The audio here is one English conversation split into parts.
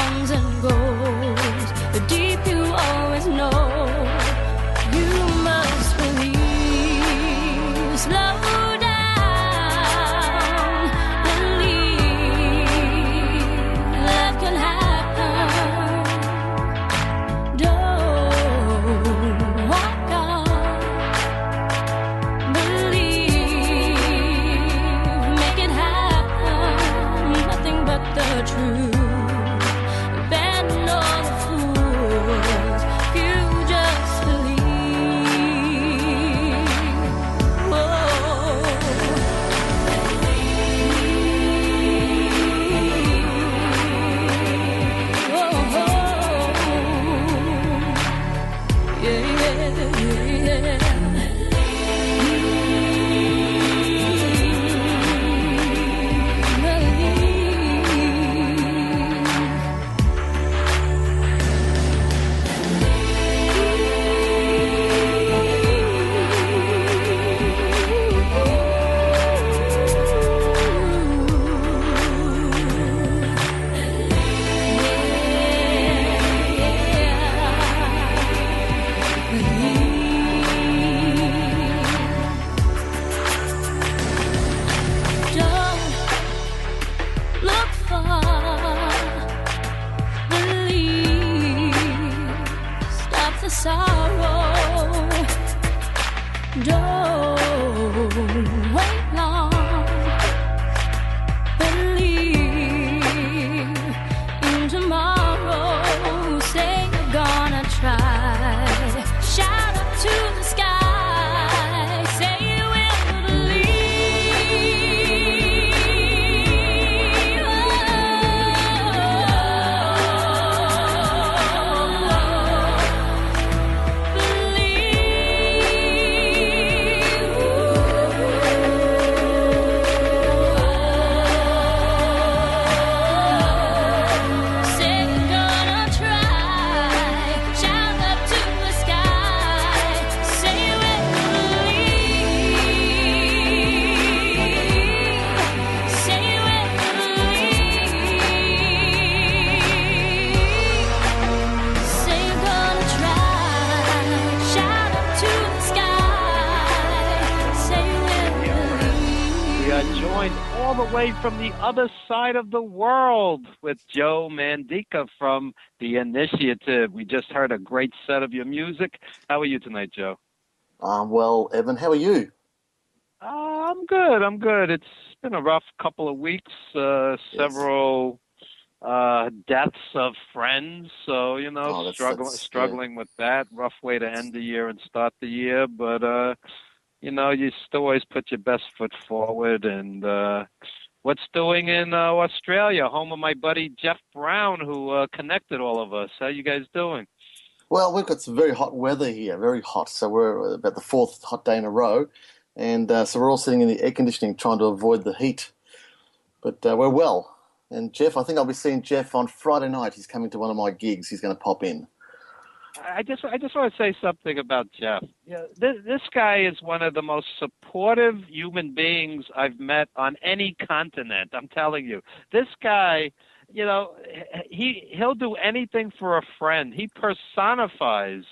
comes and goes, but deep you always know. You must believe. Slow down, believe. Love can happen. Don't walk on. Believe, make it happen. Nothing but the truth. Abandon all the fools. You just believe. Whoa. Yeah, yeah, yeah. Don't look far, believe, stop the sorrow, don't wait long, believe in tomorrow, say you're gonna try, shout up to the sky, say you will believe. Say you're gonna try, shout up to the sky, say you will believe, say you will believe, say you're gonna try, shout up to the sky, say you will believe. We are joined all the way from the other side of the world with Joe Mandica from The Initiative. We just heard a great set of your music. How are you tonight, Joe? Well, Evan, how are you? I'm good. It's been a rough couple of weeks, several deaths of friends. So, Oh, struggling with that. Rough way to end the year and start the year. But, you still always put your best foot forward. And what's doing in Australia, home of my buddy Jeff Brown, who connected all of us. How you guys doing? Well, we've got some very hot weather here, very hot. So we're about the fourth hot day in a row. And so we're all sitting in the air conditioning trying to avoid the heat. But we're well. And Jeff, I think I'll be seeing Jeff on Friday night. He's coming to one of my gigs. He's going to pop in. I just want to say something about Jeff. This guy is one of the most supportive human beings I've met on any continent. I'm telling you, this guy, he'll do anything for a friend. He personifies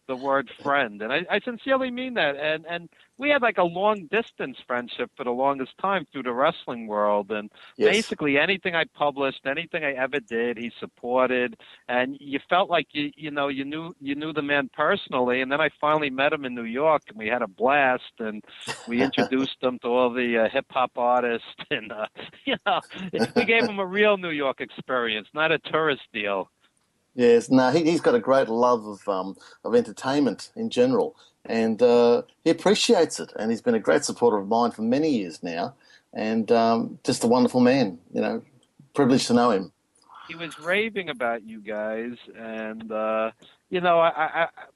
the word friend, and I sincerely mean that. And we had like a long distance friendship for the longest time through the wrestling world, and basically anything I published, anything I ever did, he supported, and you felt like you knew the man personally. And then I finally met him in New York, and we had a blast, and we introduced him to all the hip hop artists, and we gave him a real New York experience, not a tourist deal. Yes, no, he's got a great love of entertainment in general, and he appreciates it. And he's been a great supporter of mine for many years now, and just a wonderful man. Privileged to know him. He was raving about you guys, and I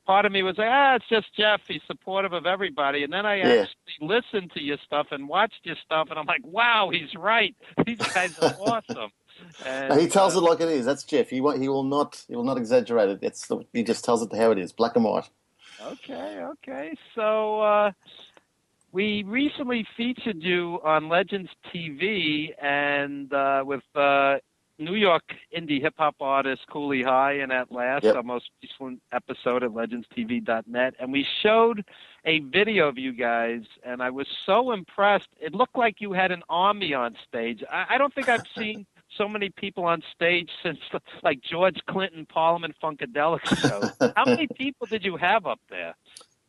part of me was like, it's just Jeff. He's supportive of everybody. And then I actually listened to your stuff and watched your stuff, and I'm like, wow, he's right. These guys are awesome. And, he tells it like it is. That's Jeff. He will not exaggerate it. He just tells it how it is, black and white. Okay. So we recently featured you on Legends TV, and with New York indie hip hop artist Cooley High and At Last, Yep. our most recent episode at legendstv.net, and we showed a video of you guys, and I was so impressed. It looked like you had an army on stage. I don't think I've seen so many people on stage since like George Clinton Parliament Funkadelic shows. How many people did you have up there?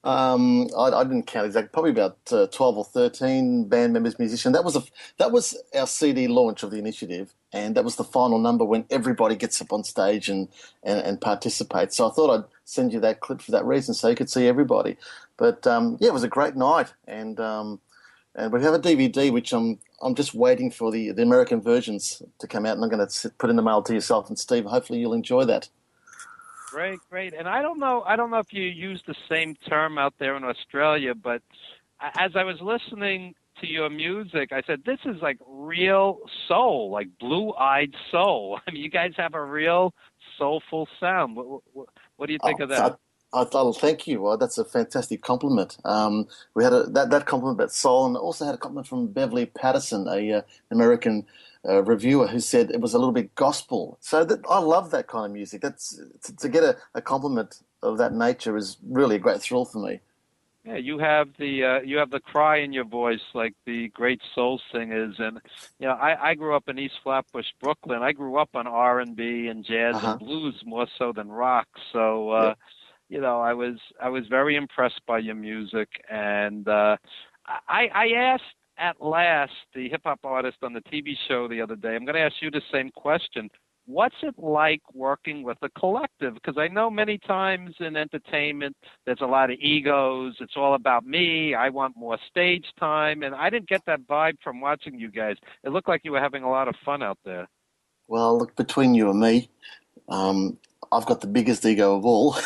I didn't count exactly. Probably about 12 or 13 band members, musicians. That was our CD launch of the initiative, and that was the final number when everybody gets up on stage and participates. So I thought I'd send you that clip for that reason, so you could see everybody. But yeah, it was a great night, and we have a DVD which I'm just waiting for the American versions to come out, and I'm going to put in the mail to yourself and Steve. Hopefully, you'll enjoy that. Great, great. And I don't know if you use the same term out there in Australia, but as I was listening to your music, I said, this is like real soul, like blue-eyed soul. I mean, you guys have a real soulful sound. What do you think of that? I thought, thank you. Well, that's a fantastic compliment. We had that compliment about soul, and also had a compliment from Beverly Patterson, a American reviewer, who said it was a little bit gospel. So I love that kind of music. That's to get a compliment of that nature is really a great thrill for me. Yeah, you have the cry in your voice like the great soul singers, and I grew up in East Flatbush, Brooklyn. I grew up on R&B and jazz and blues more so than rock. So I was very impressed by your music, and I asked At Last, the hip hop artist on the TV show the other day. I'm going to ask you the same question. What's it like working with a collective? Because I know many times in entertainment, there's a lot of egos. It's all about me. I want more stage time. And I didn't get that vibe from watching you guys. It looked like you were having a lot of fun out there. Well, look, between you and me, I've got the biggest ego of all.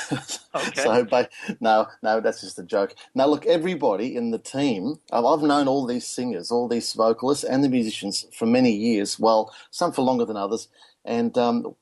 Okay. So, but no, that's just a joke. Now, look, everybody in the team, I've known all these singers, all these vocalists and the musicians for many years. Well, some for longer than others. And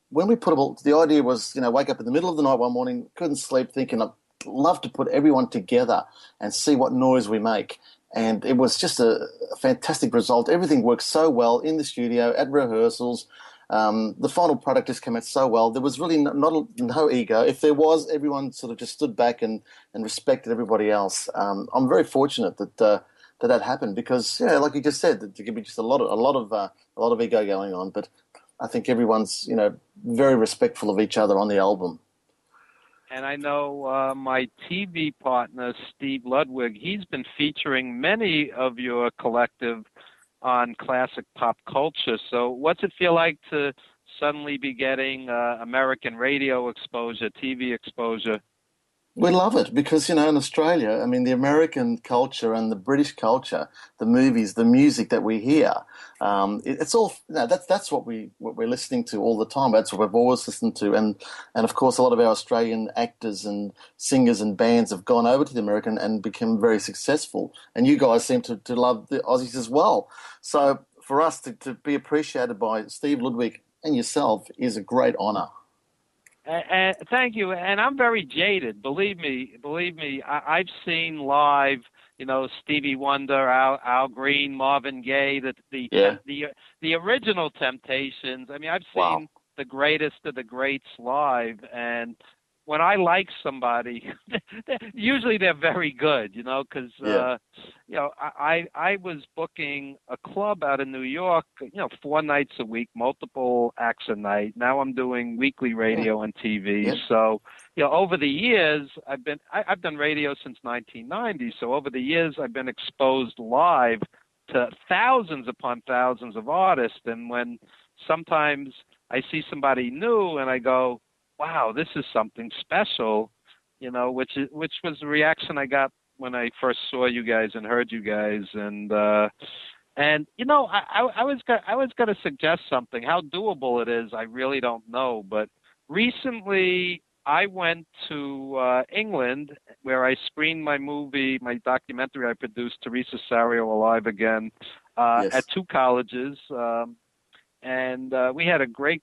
when we put them all, the idea was, wake up in the middle of the night one morning, couldn't sleep, thinking I'd love to put everyone together and see what noise we make. And it was just a fantastic result. Everything worked so well in the studio, at rehearsals. The final product just came out so well. There was really no ego. If there was, everyone sort of just stood back and respected everybody else. I'm very fortunate that happened because, like you just said, there could be just a lot of ego going on. But I think everyone's very respectful of each other on the album. And I know my TV partner, Steve Ludwig, he's been featuring many of your collective on classic pop culture. So what's it feel like to suddenly be getting American radio exposure, TV exposure? We love it because, in Australia, I mean, the American culture and the British culture, the movies, the music that we hear, it's all, that's what we're listening to all the time. That's what we've always listened to. And of course, a lot of our Australian actors and singers and bands have gone over to the American and become very successful. And you guys seem to love the Aussies as well. So for us to be appreciated by Steve Ludwig and yourself is a great honour. Thank you. And I'm very jaded. Believe me, I've seen live, Stevie Wonder, Al Green, Marvin Gaye, the original Temptations. I mean, I've seen the greatest of the greats live, and when I like somebody, usually they're very good, because, I was booking a club out in New York, 4 nights a week, multiple acts a night. Now I'm doing weekly radio and TV. Yeah. So, over the years, I've done radio since 1990. So over the years, I've been exposed live to thousands upon thousands of artists. And when sometimes I see somebody new and I go, wow, this is something special, which was the reaction I got when I first saw you guys and heard you guys, and I was going to suggest something. How doable it is, I really don't know. But recently, I went to England where I screened my documentary I produced, Teresa Sario Alive Again, at 2 colleges, and we had a great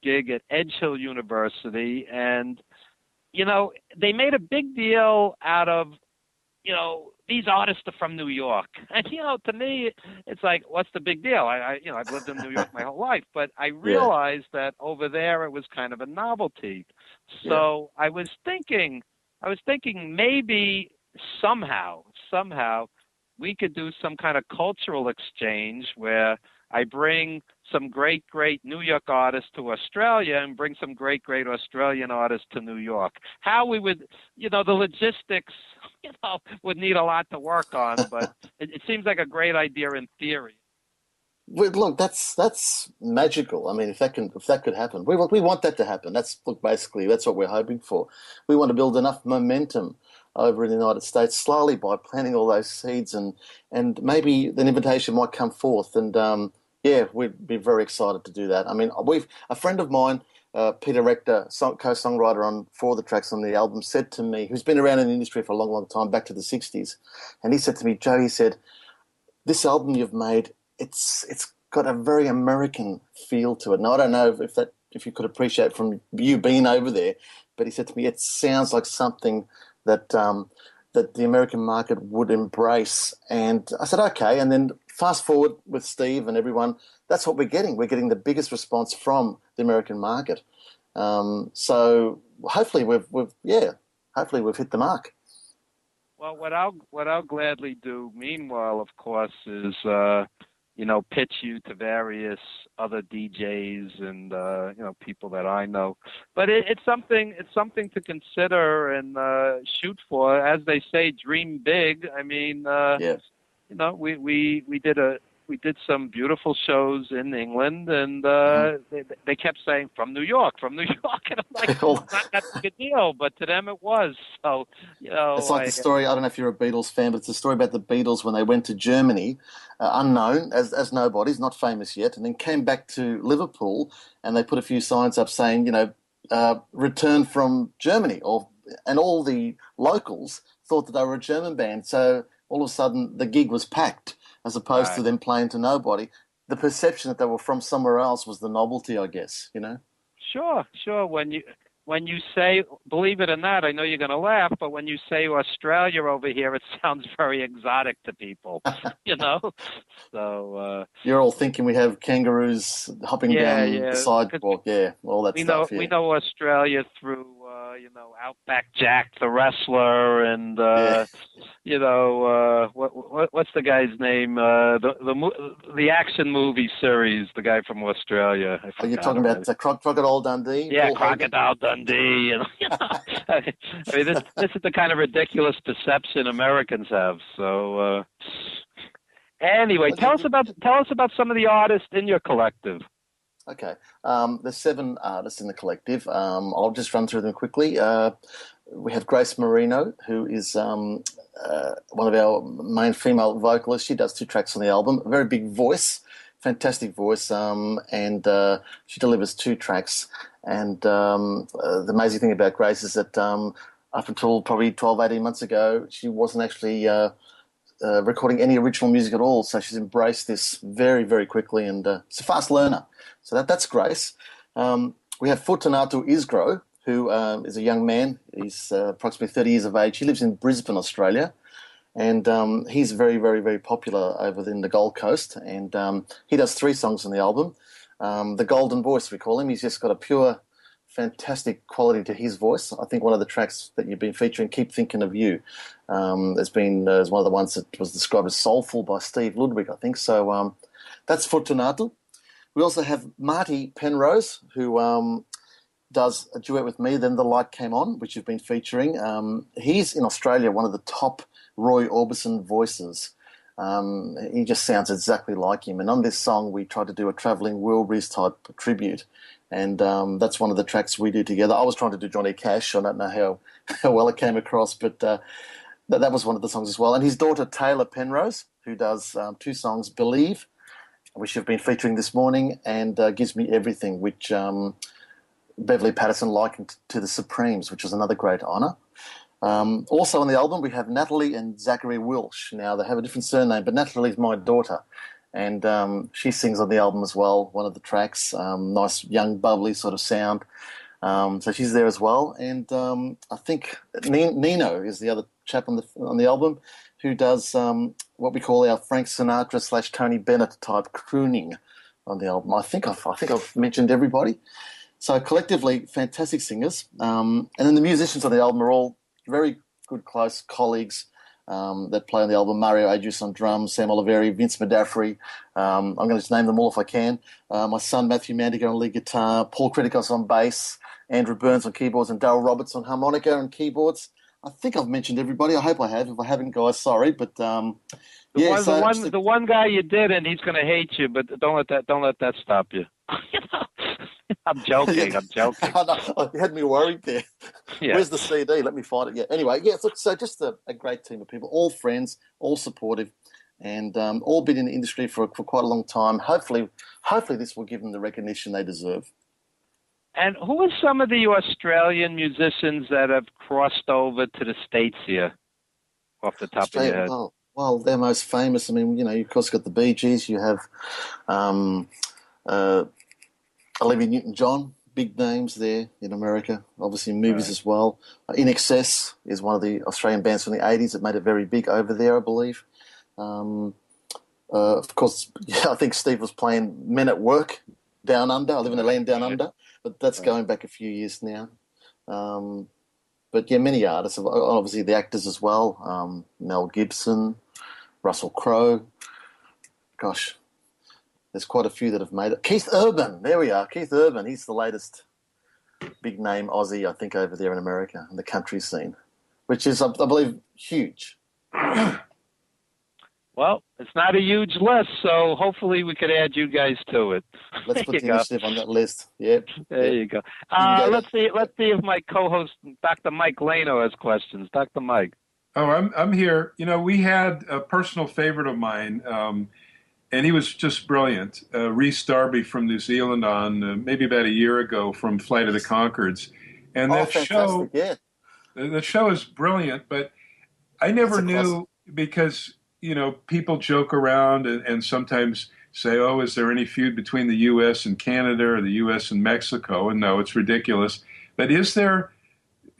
gig at Edge Hill University, and they made a big deal out of these artists are from New York. And, to me, it's like, what's the big deal? I've lived in New York my whole life, but I realized that over there it was kind of a novelty. So I was thinking maybe somehow we could do some kind of cultural exchange where I bring some great New York artists to Australia and bring some great Australian artists to New York. How we would, the logistics, would need a lot to work on, but it seems like a great idea in theory. Well, look, that's magical. I mean, if that could happen, we want that to happen. Basically that's what we're hoping for. We want to build enough momentum over in the United States slowly by planting all those seeds, and maybe an invitation might come forth. And we'd be very excited to do that. I mean, a friend of mine, Peter Rector, co-songwriter on 4 of the tracks on the album, said to me, who's been around in the industry for a long, long time, back to the 60s, and he said to me, Joe, he said, this album you've made, it's got a very American feel to it. And I don't know if you could appreciate from you being over there, but he said to me, it sounds like something that the American market would embrace. And I said, okay. And then fast forward with Steve and everyone, that's what we're getting. We're getting the biggest response from the American market. So hopefully we've hit the mark. Well, what I'll gladly do, meanwhile, of course, is pitch you to various other DJs and people that I know. But it's something to consider and shoot for. As they say, dream big. I mean, we did some beautiful shows in England, and they kept saying from New York, and I'm like, it's not that big a deal, but to them it was. So it's like the story. I don't know if you're a Beatles fan, but it's a story about the Beatles when they went to Germany, unknown as nobodies, not famous yet, and then came back to Liverpool, and they put a few signs up saying, return from Germany, and all the locals thought that they were a German band, so all of a sudden the gig was packed. As opposed to them playing to nobody, the perception that they were from somewhere else was the novelty, I guess. Sure. When you say, believe it or not, I know you're going to laugh, but when you say Australia over here, it sounds very exotic to people. So you're all thinking we have kangaroos hopping down the sidewalk, all that stuff. We know Australia through Outback Jack the wrestler, and what's the guy's name? The action movie series, the guy from Australia. Are you talking about Crocodile Dundee? Yeah, Crocodile Dundee. I mean, this is the kind of ridiculous perception Americans have. So anyway, tell us about some of the artists in your collective. Okay. There's 7 artists in the collective. I'll just run through them quickly. We have Grace Marino, who is one of our main female vocalists. She does 2 tracks on the album. A very big voice, fantastic voice, and she delivers 2 tracks. And the amazing thing about Grace is that up until probably 12, 18 months ago, she wasn't actually recording any original music at all. So she's embraced this very, very quickly, and she's a fast learner. So that's Grace. We have Fortunato Isgro, who is a young man. He's approximately 30 years of age. He lives in Brisbane, Australia, and he's very, very, very popular over in the Gold Coast. And he does 3 songs on the album. The Golden Voice, we call him. He's just got a pure, fantastic quality to his voice. I think one of the tracks that you've been featuring, Keep Thinking of You, has been is one of the ones that was described as soulful by Steve Ludwig, I think. So that's Fortunato. We also have Marty Penrose, who does a duet with me, Then the Light Came On, which you've been featuring. He's in Australia one of the top Roy Orbison voices. He just sounds exactly like him. And on this song, we tried to do a travelling Wilburys type tribute. And that's one of the tracks we do together. I was trying to do Johnny Cash. I don't know how well it came across, but that was one of the songs as well. And his daughter, Taylor Penrose, who does 2 songs, Believe, which you've been featuring this morning, and Gives Me Everything, which Beverly Patterson likened to the Supremes, which was another great honour. Also on the album, we have Natalie and Zachary Wilsh. Now, they have a different surname, but Natalie's my daughter, and she sings on the album as well, one of the tracks, nice, young, bubbly sort of sound. So she's there as well. And I think Nino is the other chap on the album, who does what we call our Frank Sinatra / Tony Bennett type crooning on the album. I think I've mentioned everybody. So collectively, fantastic singers. And then the musicians on the album are all very good, close colleagues that play on the album. Mario Adjus on drums, Sam Oliveri, Vince Madafri. I'm going to just name them all if I can. My son, Matthew Mandica, on lead guitar, Paul Kritikos on bass, Andrew Burns on keyboards, and Darryl Roberts on harmonica and keyboards. I think I've mentioned everybody. I hope I have. If I haven't, guys, sorry. But The one guy you did, and he's going to hate you. But don't let that stop you. I'm joking. You had me worried there. Yeah. Where's the CD? Let me find it. Yeah. Anyway, yeah. So just a great team of people, all friends, all supportive, and all been in the industry for quite a long time. Hopefully, this will give them the recognition they deserve. And who are some of the Australian musicians that have crossed over to the States here, off the top of your head? Well, they're most famous. I mean, you of course got the Bee Gees. You have Olivia Newton-John, big names there in America, obviously in movies as well. In Excess is one of the Australian bands from the 80s that made it very big over there, I believe. Of course, I think Steve was playing Men at Work down under. I live in a land down under, but that's going back a few years now. But yeah, many artists, obviously the actors as well. Mel Gibson, Russell Crowe. Gosh, there's quite a few that have made it. Keith Urban, there we are. Keith Urban, he's the latest big name Aussie, I think, over there in America, in the country scene, which is, I believe, huge. Well, it's not a huge list, so hopefully we could add you guys to it. Let's put the initiative on that list. Yep. There you go. Let's see if my co-host, Dr. Mike Lano, has questions. Dr. Mike. Oh, I'm here. We had a personal favorite of mine, and he was just brilliant. Rhys Darby from New Zealand on maybe about a year ago from Flight of the Conchords. And that show, the show is brilliant, but I never knew because, people joke around and sometimes say, oh, is there any feud between the U.S. and Canada or the U.S. and Mexico? And no, it's ridiculous. But is there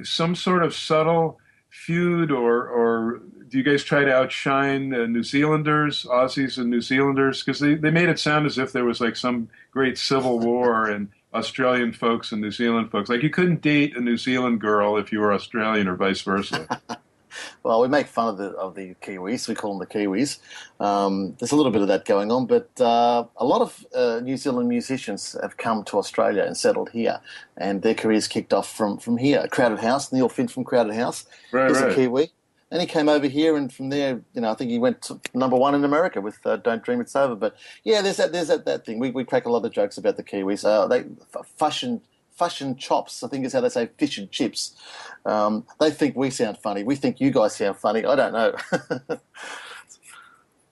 some sort of subtle feud or do you guys try to outshine New Zealanders, Aussies and New Zealanders? Because they made it sound as if there was like some great civil war and Australian folks and New Zealand folks. Like you couldn't date a New Zealand girl if you were Australian or vice versa. Well, we make fun of the Kiwis. We call them the Kiwis. There's a little bit of that going on, but a lot of New Zealand musicians have come to Australia and settled here, and their careers kicked off from here. Crowded House, Neil Finn from Crowded House, is a Kiwi. And he came over here, and from there, I think he went to #1 in America with "Don't Dream It's Over." But yeah, there's that thing. We crack a lot of jokes about the Kiwis. Fashion chops, I think is how they say fish and chips. They think we sound funny. We think you guys sound funny. I don't know.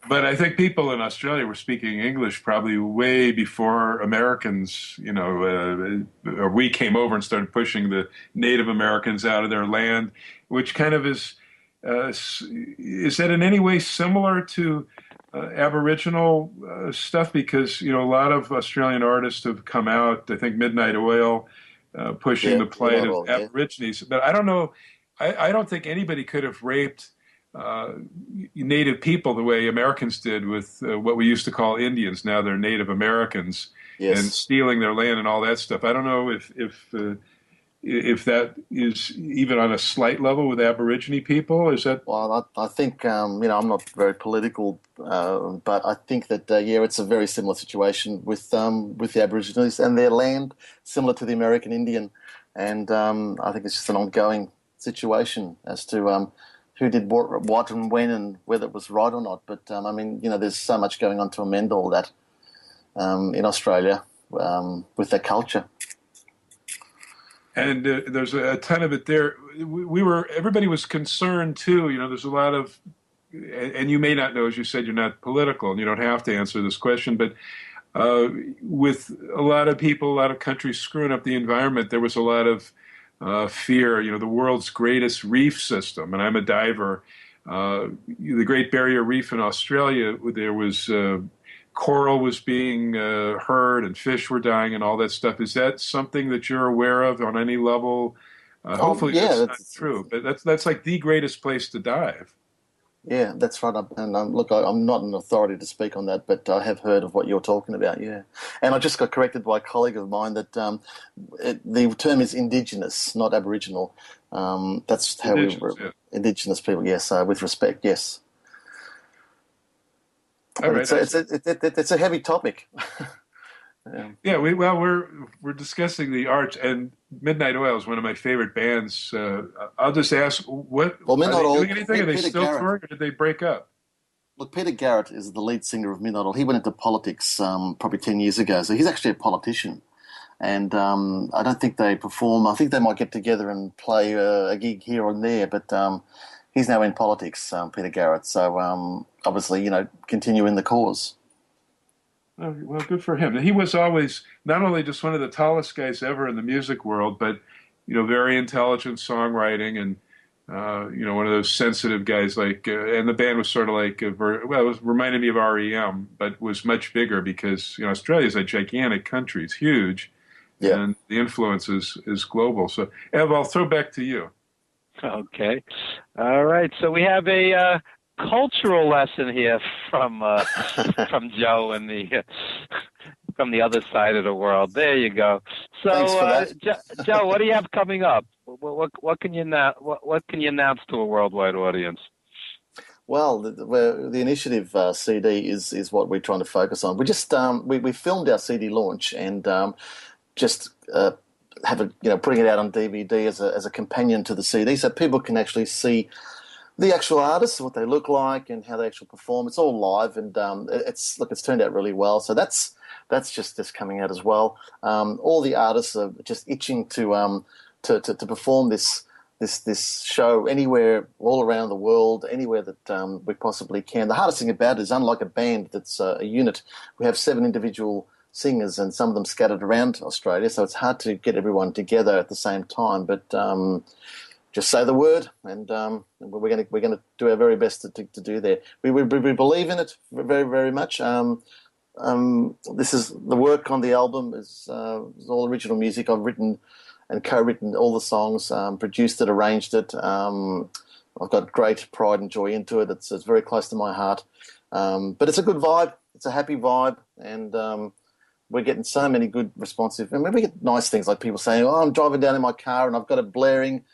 But I think people in Australia were speaking English probably way before Americans, or we came over and started pushing the Native Americans out of their land, which kind of is that in any way similar to Aboriginal stuff? Because, a lot of Australian artists have come out, I think Midnight Oil, pushing the plight of Aborigines. But I don't know, I don't think anybody could have raped Native people the way Americans did with what we used to call Indians. Now they're Native Americans, and stealing their land and all that stuff. I don't know if that is even on a slight level with Aborigine people. Is that? Well, I think, I'm not very political, but I think that, it's a very similar situation with the Aborigines and their land, similar to the American Indian. And I think it's just an ongoing situation as to who did what and when and whether it was right or not. But, there's so much going on to amend all that in Australia with their culture. And there's a ton of it there. Everybody was concerned too. There's a lot of, and you may not know, as you said, you're not political and you don't have to answer this question, but with a lot of people, a lot of countries screwing up the environment, there was a lot of fear. The world's greatest reef system, and I'm a diver, the Great Barrier Reef in Australia, there was coral was being hurt and fish were dying and all that stuff. Is that something that you're aware of on any level? Hopefully that's not true, but that's like the greatest place to dive. Yeah, that's right. And look, I'm not an authority to speak on that, but I have heard of what you're talking about. Yeah, and I just got corrected by a colleague of mine that the term is indigenous, not Aboriginal. That's how we Indigenous, were yeah. indigenous people. Yes, with respect. Yes, All but right. it's a heavy topic. Yeah. Yeah, we're discussing the arts, and Midnight Oil is one of my favorite bands. I'll just ask, what Well, are Midnight they Oil, doing anything? Are they Peter still Garrett. touring, or did they break up? Look, Peter Garrett is the lead singer of Midnight Oil. He went into politics probably 10 years ago, so he's actually a politician. And I don't think they perform. I think they might get together and play a gig here or there, but he's now in politics, Peter Garrett. So obviously, continuing the cause. Oh, well, good for him. He was always not only just one of the tallest guys ever in the music world, but very intelligent songwriting and one of those sensitive guys. And the band was sort of like, it was reminded me of REM, but was much bigger because Australia is a gigantic country. It's huge, Yeah. and the influence is global. So, Ev, I'll throw back to you. Okay. All right. So we have a cultural lesson here from from Joe and from the other side of the world. There you go. So, Thanks for that. Joe, what do you have coming up? What can you what can you announce to a worldwide audience? Well, the initiative CD is what we're trying to focus on. We just we filmed our CD launch and just have putting it out on DVD as a companion to the CD, so people can actually see the actual artists, what they look like, and how they actually perform. It's all live, and it's turned out really well. So that's just coming out as well. All the artists are just itching to perform this show anywhere, all around the world, anywhere that we possibly can. The hardest thing about it is, unlike a band that's a unit, we have 7 individual singers, and some of them scattered around Australia, so it's hard to get everyone together at the same time. But just say the word, and we're going to do our very best to do that. We believe in it very, very much. This is the work on the album is all original music. I've written and co-written all the songs, produced it, arranged it. I've got great pride and joy into it. It's very close to my heart, but it's a good vibe. It's a happy vibe, and we're getting so many good responsive. And we get nice things like people saying, "Oh, I'm driving down in my car and I've got it blaring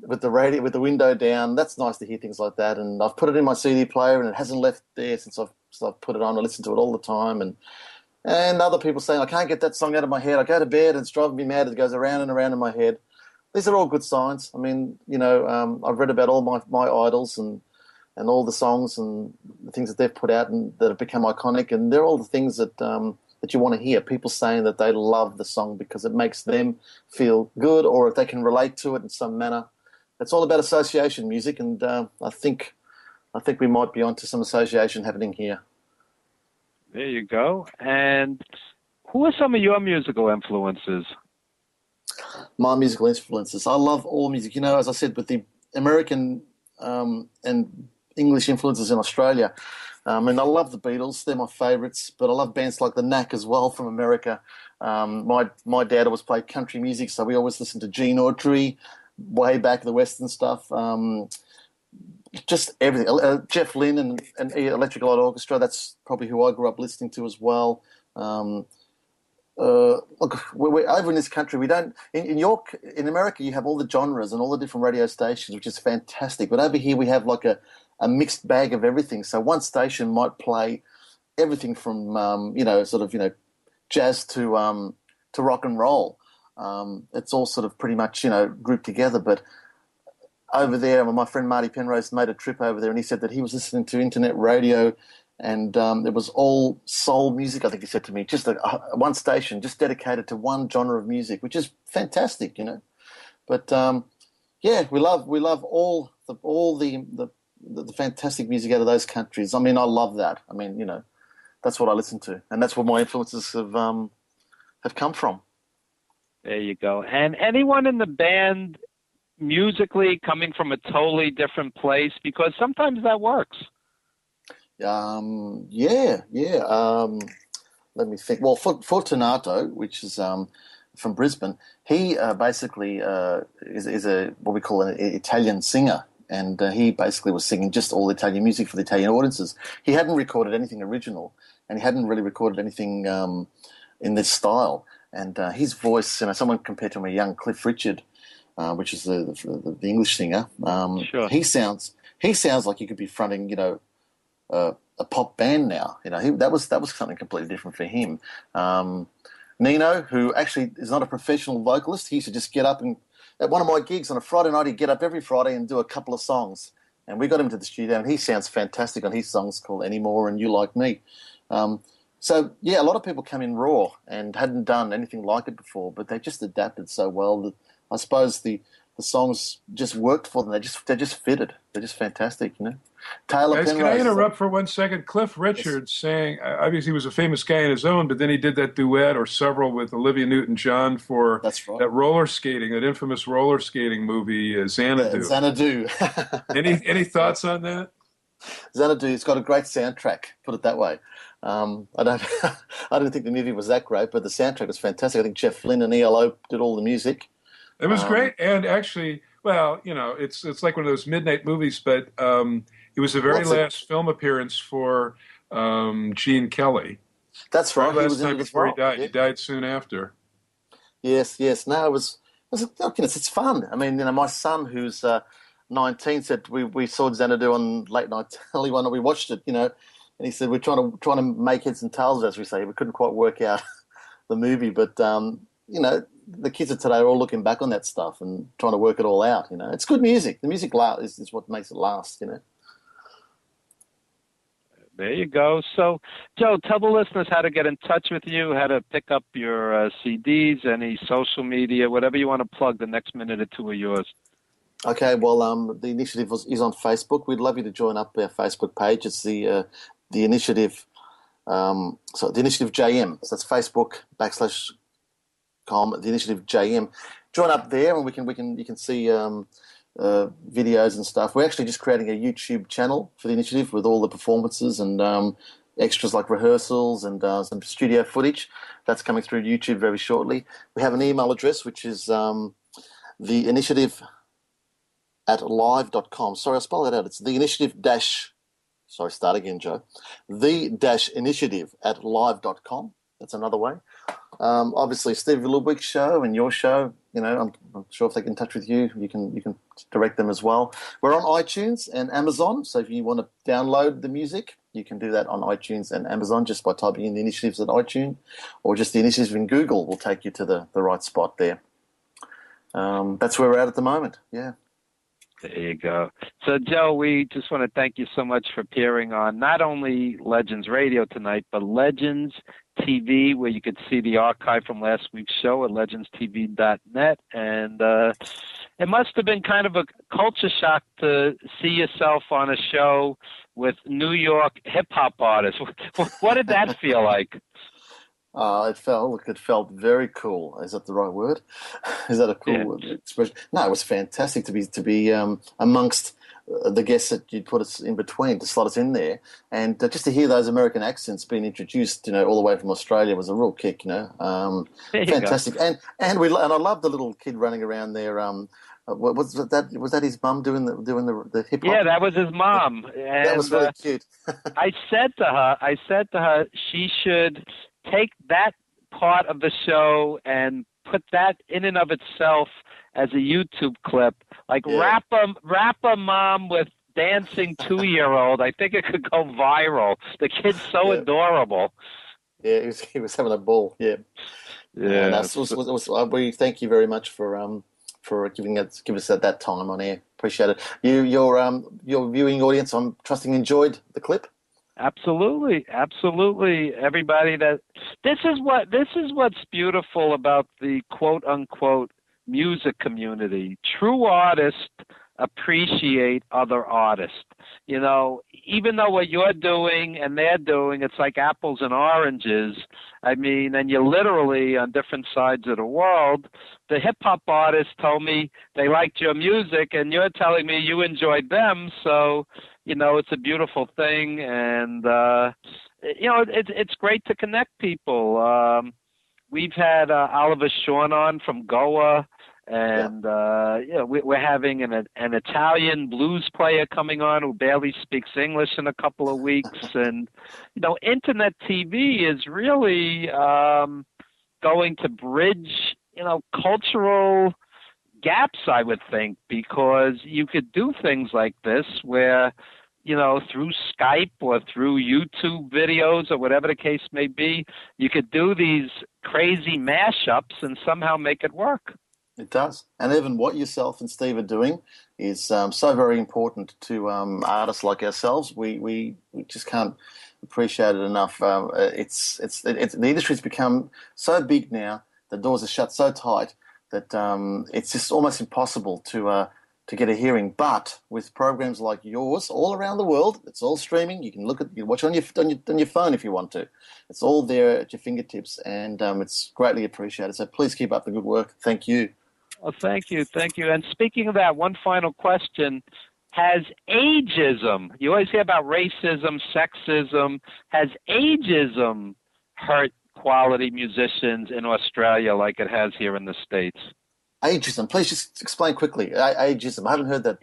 with the radio, with the window down." That's nice to hear things like that. And I've put it in my CD player and it hasn't left there since I've put it on. I listen to it all the time. And other people saying, "I can't get that song out of my head. I go to bed and it's driving me mad. It goes around and around in my head." These are all good signs. I mean, I've read about all my idols and all the songs and the things that they've put out and that have become iconic. And they're all the things that you want to hear. People saying that they love the song because it makes them feel good, or if they can relate to it in some manner. It's all about association music, and I think we might be onto some association happening here. There you go. And who are some of your musical influences? My musical influences. I love all music. As I said, with the American and English influences in Australia, I love the Beatles. They're my favourites, but I love bands like the Knack as well from America. My dad always played country music, so we always listened to Gene Autry, way back the Western stuff. Just everything. Jeff Lynne and Electric Light Orchestra, that's probably who I grew up listening to as well. Look, we're over in this country. We don't in America. You have all the genres and all the different radio stations, which is fantastic. But over here, we have like a mixed bag of everything. So one station might play everything from jazz to rock and roll. It's all sort of pretty much grouped together. But over there, my friend Marty Penrose made a trip over there, and he said that he was listening to internet radio. And it was all soul music, I think he said to me, just one station, just dedicated to one genre of music, which is fantastic, But we love all the fantastic music out of those countries. I love that. That's what I listen to, and that's where my influences have come from. There you go. And anyone in the band musically coming from a totally different place, because sometimes that works. Let me think. Well, Fortunato, which is from Brisbane, he basically is what we call an Italian singer, and he basically was singing just all Italian music for the Italian audiences. He hadn't recorded anything original, and he hadn't really recorded anything in this style. And his voice, someone compared to him, a young Cliff Richard, which is the English singer. Sure. He sounds like he could be fronting, a pop band now. That was something completely different for him. Nino, who actually is not a professional vocalist, he used to just get up and at one of my gigs on a Friday night, he'd get up every Friday and do a couple of songs. And we got him to the studio, and he sounds fantastic on his songs called Anymore and You Like Me. So, yeah, a lot of people come in raw and hadn't done anything like it before, but they just adapted so well that I suppose the songs just worked for them. They just fitted. They're just fantastic, Taylor Guys, Penrose. can I interrupt for 1 second? Cliff Richard sang, obviously he was a famous guy in his own, but then he did that duet or several with Olivia Newton-John for That's right. that infamous roller skating movie, Xanadu. Xanadu. Any thoughts on that? Xanadu, it's got a great soundtrack, put it that way. I didn't think the movie was that great, but the soundtrack was fantastic. I think Jeff Lynne and ELO did all the music. It was great, and actually, well, it's like one of those midnight movies, but it was the very last film appearance for Gene Kelly. That's right. Last time before he died. Yeah. He died soon after. Yes. No, it's fun. I mean, my son, who's 19, said we saw Xanadu on late night telly one night. We watched it, and he said we're trying to make heads and tails, as we say. We couldn't quite work out the movie, but the kids of today are all looking back on that stuff and trying to work it all out. It's good music. The music is what makes it last. There you go. So, Joe, tell the listeners how to get in touch with you, how to pick up your CDs, any social media, whatever you want to plug. The next minute or two are yours. Okay. Well, the initiative is on Facebook. We'd love you to join up our Facebook page. It's the initiative. The initiative JM. So that's Facebook.com, the initiative JM. Join up there, and you can see videos and stuff. We're actually just creating a YouTube channel for the initiative with all the performances and extras like rehearsals and some studio footage. That's coming through YouTube very shortly. We have an email address, which is the initiative@live.com. Sorry, I'll spell that out. It's the initiative Sorry, start again, Joe. The-initiative@live.com. That's another way. Obviously, Steve Ludwig's show and your show, I'm sure if they get in touch with you, you can direct them as well. We're on iTunes and Amazon, so if you want to download the music, you can do that on iTunes and Amazon just by typing in the initiatives at iTunes, or just the initiative in Google will take you to the right spot there. That's where we're at the moment, yeah. There you go. So, Joe, we just want to thank you so much for appearing on not only Legends Radio tonight, but Legends TV, where you could see the archive from last week's show at legendstv.net. And it must have been kind of a culture shock to see yourself on a show with New York hip-hop artists. What did that feel like? It felt very cool. Is that the right word? Is that a cool expression? No, it was fantastic to be amongst the guests that you'd put us in between, to slot us in there, and just to hear those American accents being introduced, all the way from Australia was a real kick. Fantastic. And I love the little kid running around there. Was that his mum doing the hip hop? Yeah, that was his mom. And, that was really cute. I said to her, she should take that part of the show and put that in and of itself as a YouTube clip, wrap a mom with dancing 2-year-old. I think it could go viral. The kid's so adorable. Yeah, he was having a ball. Yeah. And we thank you very much for giving us at that time on air. Appreciate it. Your viewing audience, I'm trusting, enjoyed the clip. Absolutely. Everybody, this is what's beautiful about the quote unquote music community. True artists appreciate other artists. Even though what you're doing and they're doing, it's like apples and oranges. I mean, and you're literally on different sides of the world. The hip-hop artists told me they liked your music, and you're telling me you enjoyed them. So, it's a beautiful thing, and, it's great to connect people. We've had Oliver Shawn on from Goa, And we're having an Italian blues player coming on who barely speaks English in a couple of weeks. And internet TV is really going to bridge cultural gaps, I would think, because you could do things like this where through Skype or through YouTube videos or whatever the case may be, you could do these crazy mashups and somehow make it work. It does. And even what yourself and Steve are doing is so very important to artists like ourselves. We just can't appreciate it enough. The industry's become so big now, the doors are shut so tight that it's just almost impossible to get a hearing. But with programs like yours all around the world, it's all streaming. You can watch it on your phone if you want to. It's all there at your fingertips, and it's greatly appreciated. So please keep up the good work. Thank you. Well, thank you. And speaking of that, one final question. Has ageism, you always hear about racism, sexism, has ageism hurt quality musicians in Australia like it has here in the States? Ageism. Please just explain quickly. Ageism. I haven't heard that.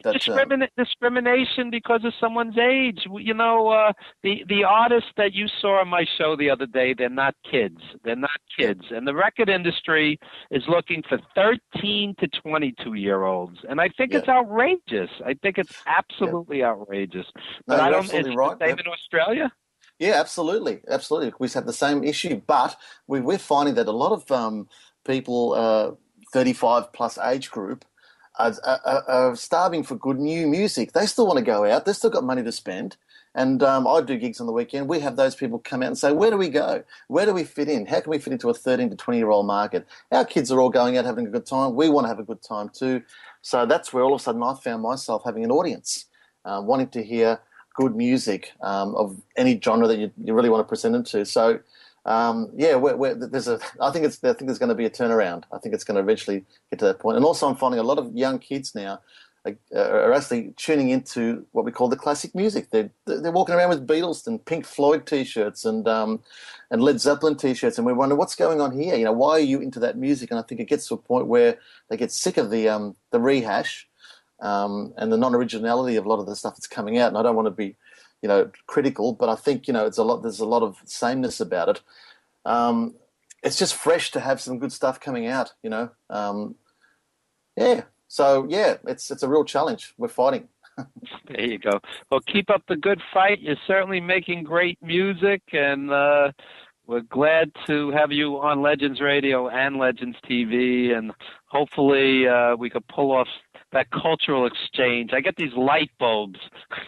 Discrimination because of someone's age. The artists that you saw on my show the other day, they're not kids. And the record industry is looking for 13 to 22-year-olds. And I think it's outrageous. I think it's absolutely outrageous. But no, I don't. Absolutely right. Same in Australia? Yeah, absolutely. We have the same issue, but we're finding that a lot of people 35 plus age group are starving for good new music. They still want to go out. They've still got money to spend. And I do gigs on the weekend. We have those people come out and say, where do we go? Where do we fit in? How can we fit into a 13 to 20-year-old market? Our kids are all going out having a good time. We want to have a good time too. So that's where all of a sudden I found myself having an audience, wanting to hear good music of any genre that you really want to present them to. So I think there's going to be a turnaround. I think it's going to eventually get to that point. And also I'm finding a lot of young kids now are actually tuning into what we call the classic music. They're walking around with Beatles and Pink Floyd T-shirts and Led Zeppelin T-shirts, and we wonder what's going on here. Why are you into that music? And I think it gets to a point where they get sick of the rehash and the non-originality of a lot of the stuff that's coming out. And I don't want to be critical, but I think there's a lot of sameness about it. It's just fresh to have some good stuff coming out. So it's a real challenge. We're fighting. There you go. Well, keep up the good fight. You're certainly making great music, and we're glad to have you on Legends Radio and Legends TV, and hopefully we could pull off that cultural exchange. I get these light bulbs.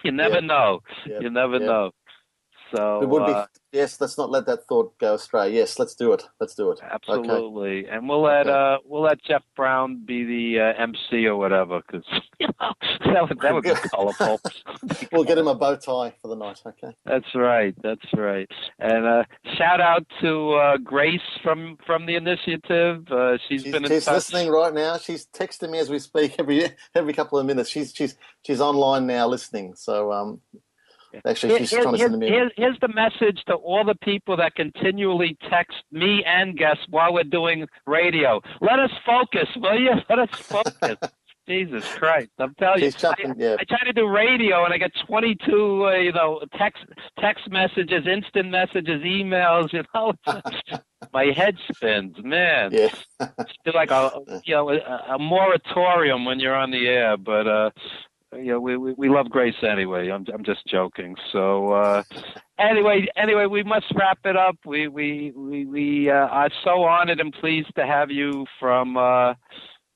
You never know. Yeah. You never know. So it would be yes. Let's not let that thought go astray. Yes, let's do it. Absolutely. Okay. And we'll let Jeff Brown be the MC or whatever, because that would be colorful. We'll get him a bow tie for the night. Okay. That's right. And shout out to Grace from the initiative. She's been in touch. She's listening right now. She's texting me as we speak every couple of minutes. She's online now listening. So. Actually, she's trying to send me. Here's the message to all the people that continually text me and guests while we're doing radio. Let us focus, will you? Let us focus. Jesus Christ! I'm telling you, I try to do radio and I get 22, text messages, instant messages, emails. My head spins, man. Yeah. It's like a moratorium when you're on the air, but. We love Grace anyway. I'm just joking. So anyway, we must wrap it up. We are so honored and pleased to have you from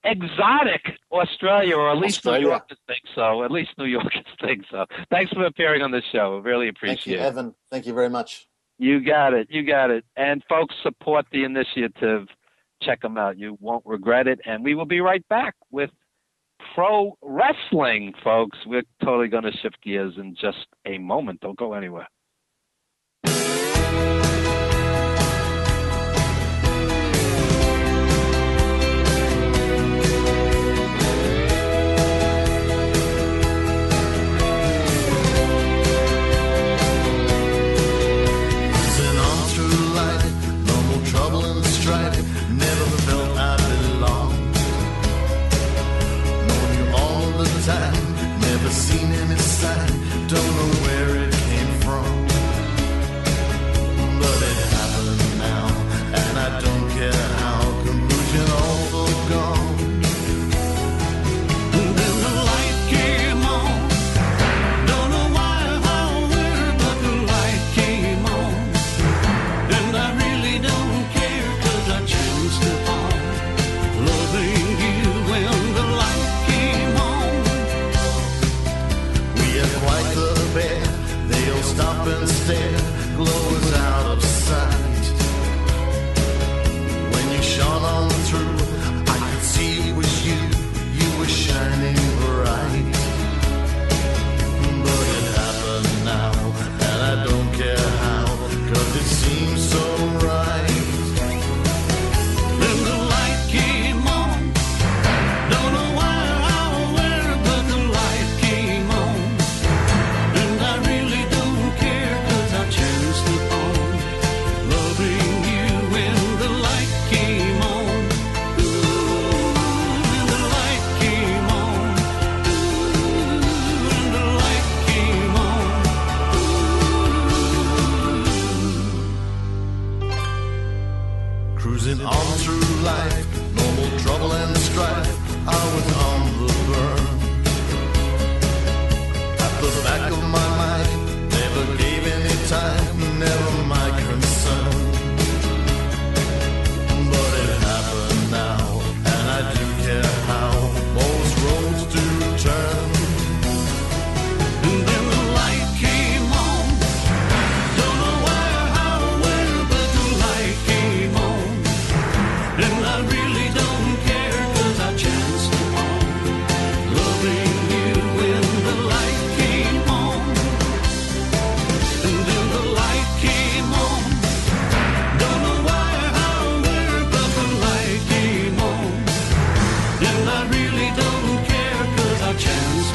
exotic Australia, or at least New Yorkers think so. At least New Yorkers think so. Thanks for appearing on the show. I really appreciate it. Thank you, Evan. Thank you very much. You got it. And folks, support the initiative. Check them out. You won't regret it. And we will be right back with pro wrestling, folks. We're totally going to shift gears in just a moment. Don't go anywhere. don't care, 'cause our chance